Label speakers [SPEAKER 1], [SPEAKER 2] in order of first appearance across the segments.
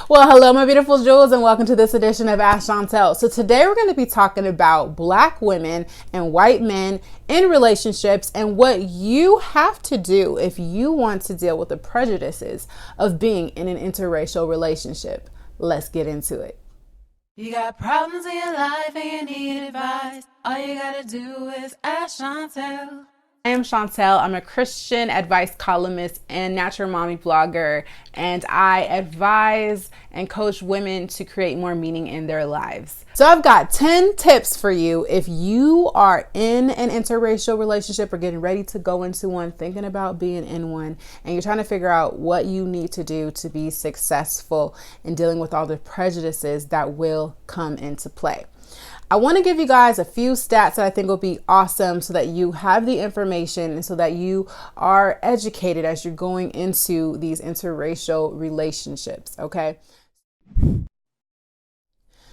[SPEAKER 1] Well, hello, my beautiful jewels, and welcome to this edition of Ask Chauntel. So today we're going to be talking about Black women and white men in relationships and what you have to do if you want to deal with the prejudices of being in an interracial relationship. Let's get into it.
[SPEAKER 2] You got problems in your life and you need advice. All you gotta do is ask Chauntel.
[SPEAKER 1] I am Chauntel. I'm a Christian advice columnist and natural mommy blogger, and I advise and coach women to create more meaning in their lives. So I've got 10 tips for you if you are in an interracial relationship or getting ready to go into one, thinking about being in one, and you're trying to figure out what you need to do to be successful in dealing with all the prejudices that will come into play. I want to give you guys a few stats that I think will be awesome so that you have the information and so that you are educated as you're going into these interracial relationships, okay?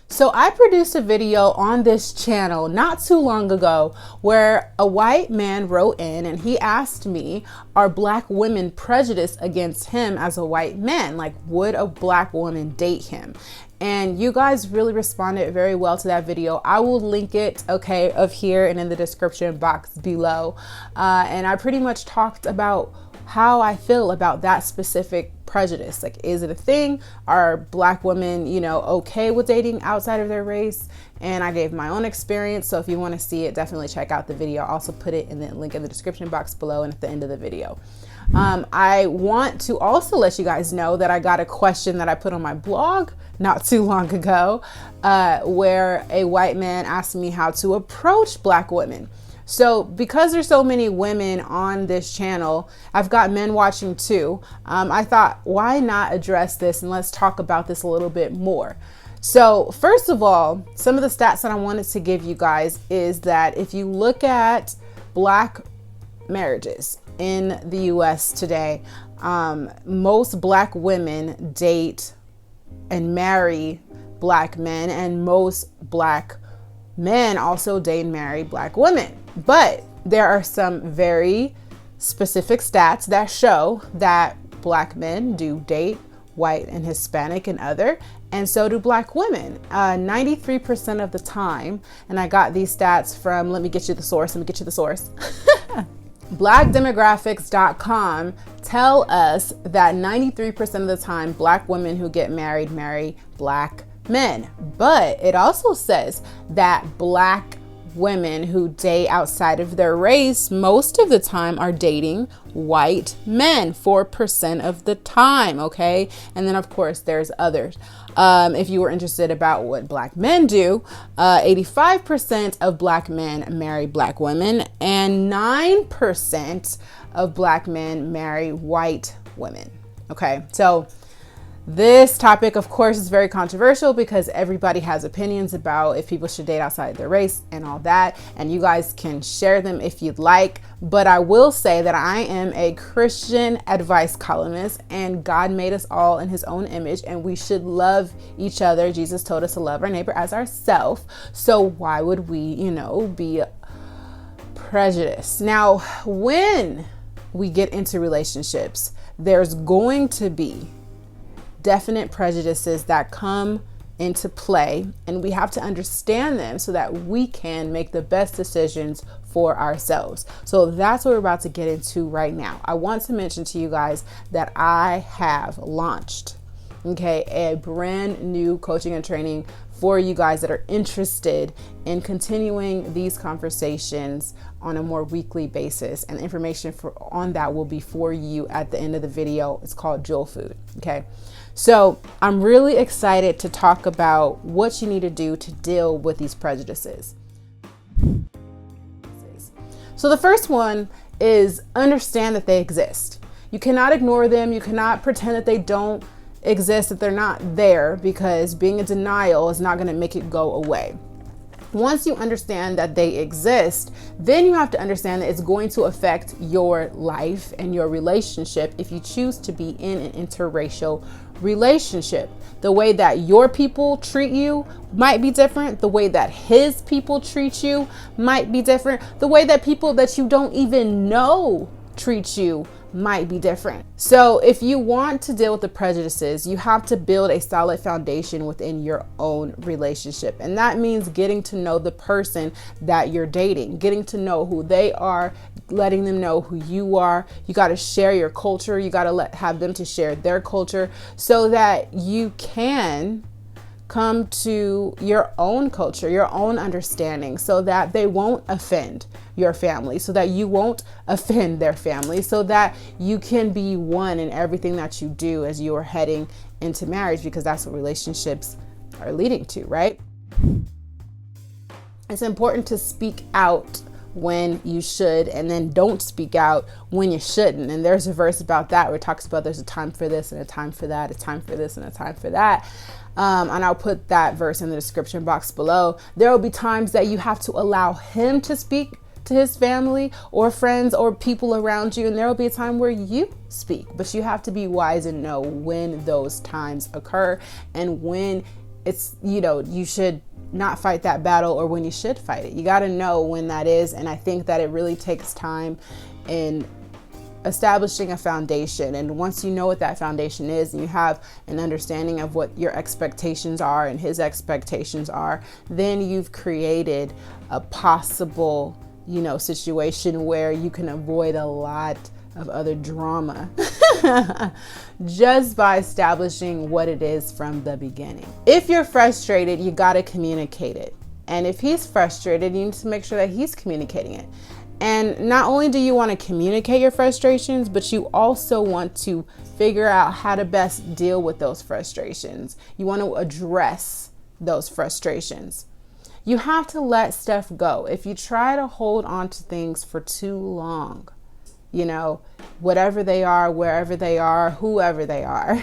[SPEAKER 1] So I produced a video on this channel not too long ago where a white man wrote in and he asked me, are Black women prejudiced against him as a white man? Like, would a Black woman date him? And you guys really responded very well to that video. I will link it, okay, up here and in the description box below. And I pretty much talked about how I feel about that specific prejudice. Like, is it a thing? Are Black women, okay with dating outside of their race? And I gave my own experience. So if you want to see it, definitely check out the video. I'll also put it in the link in the description box below and at the end of the video. I want to also let you guys know that I got a question that I put on my blog not too long ago, where a white man asked me how to approach Black women. So because there's so many women on this channel, I've got men watching too. I thought, why not address this and let's talk about this a little bit more. So first of all, some of the stats that I wanted to give you guys is that if you look at Black marriages in the US today, most Black women date and marry Black men, and most Black men also date and marry Black women. But there are some very specific stats that show that Black men do date white and Hispanic and other, and so do Black women. 93% of the time, and I got these stats from, let me get you the source. Blackdemographics.com tell us that 93% of the time Black women who get married marry Black men. But it also says that Black women who date outside of their race most of the time are dating white men 4% of the time, okay? And then of course there's others. If you were interested about what Black men do, 85% of Black men marry Black women and 9% of Black men marry white women, okay? So this topic, of course, is very controversial because everybody has opinions about if people should date outside their race and all that. And you guys can share them if you'd like. But I will say that I am a Christian advice columnist, and God made us all in his own image, and we should love each other. Jesus told us to love our neighbor as ourselves. So why would we, be prejudiced? Now, when we get into relationships, there's going to be definite prejudices that come into play, and we have to understand them so that we can make the best decisions for ourselves. So that's what we're about to get into right now. I want to mention to you guys that I have launched, a brand new coaching and training for you guys that are interested in continuing these conversations on a more weekly basis, and information on that will be for you at the end of the video. It's called Jewel Food, okay? So I'm really excited to talk about what you need to do to deal with these prejudices. So the first one is understand that they exist. You cannot ignore them. You cannot pretend that they don't exist, that they're not there, because being in denial is not going to make it go away. Once you understand that they exist, then you have to understand that it's going to affect your life and your relationship if you choose to be in an interracial relationship. The way that your people treat you might be different. The way that his people treat you might be different. The way that people that you don't even know treat you might be different. So if you want to deal with the prejudices, you have to build a solid foundation within your own relationship. And that means getting to know the person that you're dating, getting to know who they are, letting them know who you are. You got to share your culture. You got to have them to share their culture so that you can come to your own culture, your own understanding, so that they won't offend your family, so that you won't offend their family, so that you can be one in everything that you do as you are heading into marriage, because that's what relationships are leading to, right? It's important to speak out when you should, and then don't speak out when you shouldn't. And there's a verse about that where it talks about there's a time for this and a time for that, a time for this and a time for that. And I'll put that verse in the description box below. There will be times that you have to allow him to speak to his family or friends or people around you, and there will be a time where you speak, but you have to be wise and know when those times occur and when it's, you should not fight that battle or when you should fight it. You got to know when that is. And I think that it really takes time in establishing a foundation. And once you know what that foundation is and you have an understanding of what your expectations are and his expectations are, then you've created a possible, situation where you can avoid a lot of other drama just by establishing what it is from the beginning. If you're frustrated, you got to communicate it. And if he's frustrated, you need to make sure that he's communicating it. And not only do you want to communicate your frustrations, but you also want to figure out how to best deal with those frustrations. You want to address those frustrations. You have to let stuff go. If you try to hold on to things for too long, whatever they are, wherever they are, whoever they are,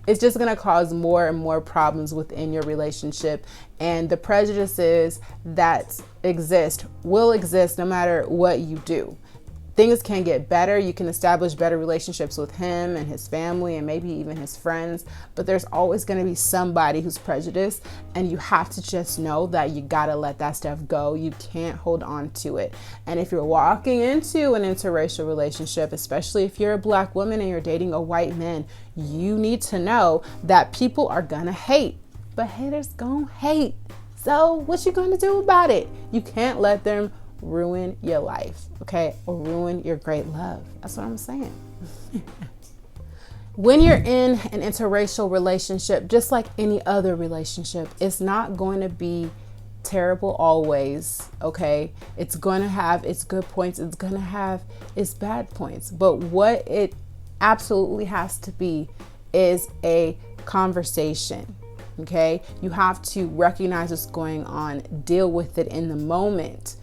[SPEAKER 1] it's just going to cause more and more problems within your relationship. And the prejudices that exist will exist no matter what you do. Things can get better. You can establish better relationships with him and his family and maybe even his friends. But there's always going to be somebody who's prejudiced. And you have to just know that you got to let that stuff go. You can't hold on to it. And if you're walking into an interracial relationship, especially if you're a Black woman and you're dating a white man, you need to know that people are going to hate. But haters gonna hate. So what you gonna do about it? You can't let them ruin your life, okay? Or ruin your great love. That's what I'm saying. When you're in an interracial relationship, just like any other relationship, it's not going to be terrible always, okay? It's going to have its good points. It's going to have its bad points. But what it absolutely has to be is a conversation. Okay, you have to recognize what's going on, deal with it in the moment,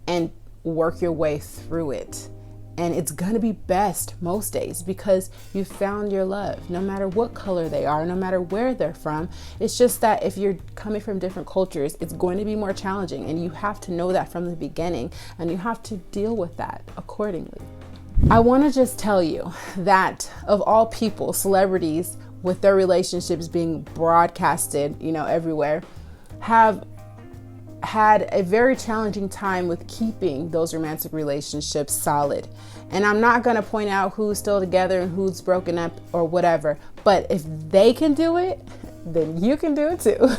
[SPEAKER 1] and work your way through it. And it's going to be best most days because you found your love, no matter what color they are, no matter where they're from. It's just that if you're coming from different cultures, it's going to be more challenging, and you have to know that from the beginning, and you have to deal with that accordingly. I want to just tell you that of all people, celebrities with their relationships being broadcasted, everywhere, have had a very challenging time with keeping those romantic relationships solid. And I'm not going to point out who's still together and who's broken up or whatever, but if they can do it, then you can do it too.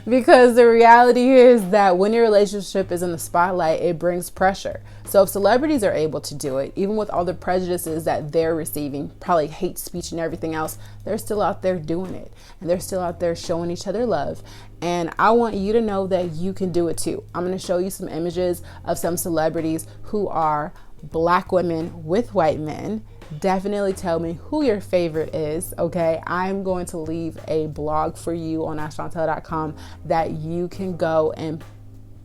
[SPEAKER 1] Because the reality is that when your relationship is in the spotlight, it brings pressure. So if celebrities are able to do it, even with all the prejudices that they're receiving, probably hate speech and everything else, they're still out there doing it. And they're still out there showing each other love. And I want you to know that you can do it too. I'm going to show you some images of some celebrities who are Black women with white men. Definitely tell me who your favorite is, okay? I'm going to leave a blog for you on askchauntel.com that you can go and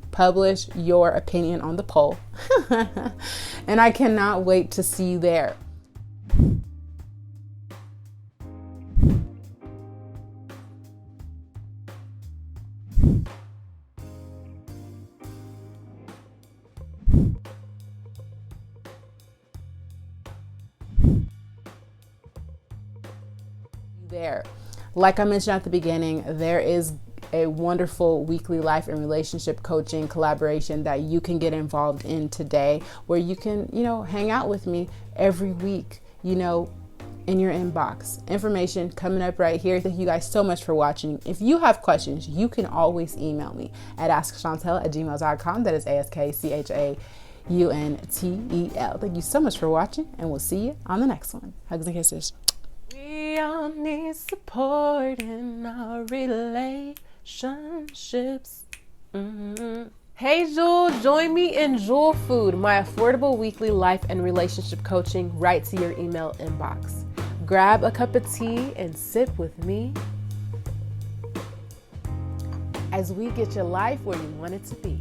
[SPEAKER 1] publish your opinion on the poll. And I cannot wait to see you there. Like I mentioned at the beginning, there is a wonderful weekly life and relationship coaching collaboration that you can get involved in today, where you can, hang out with me every week, in your inbox. Information coming up right here. Thank you guys so much for watching. If you have questions, you can always email me at askchauntel@gmail.com. That is askchauntel. Thank you so much for watching, and we'll see you on the next one. Hugs and kisses. We all need support in our relationships. Hey Jewel, join me in Jewel Food, my affordable weekly life and relationship coaching right to your email inbox. Grab a cup of tea and sip with me as we get your life where you want it to be.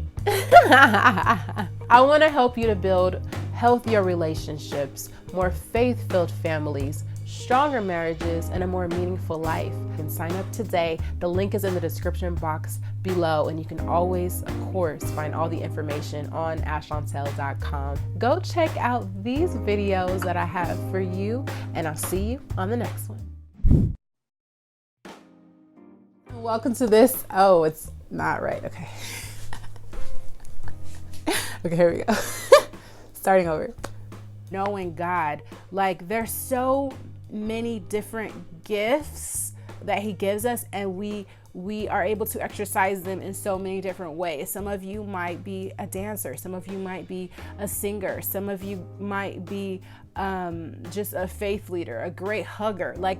[SPEAKER 1] I want to help you to build healthier relationships, more faith-filled families, stronger marriages, and a more meaningful life. You can sign up today. The link is in the description box below, and you can always, of course, find all the information on askchauntel.com. Go check out these videos that I have for you, and I'll see you on the next one. Welcome to this. Oh, it's not right. Okay. Okay, here we go. Starting over. Knowing God, like there's so many different gifts that he gives us, and we are able to exercise them in so many different ways. Some of you might be a dancer, some of you might be a singer, some of you might be just a faith leader, a great hugger. Like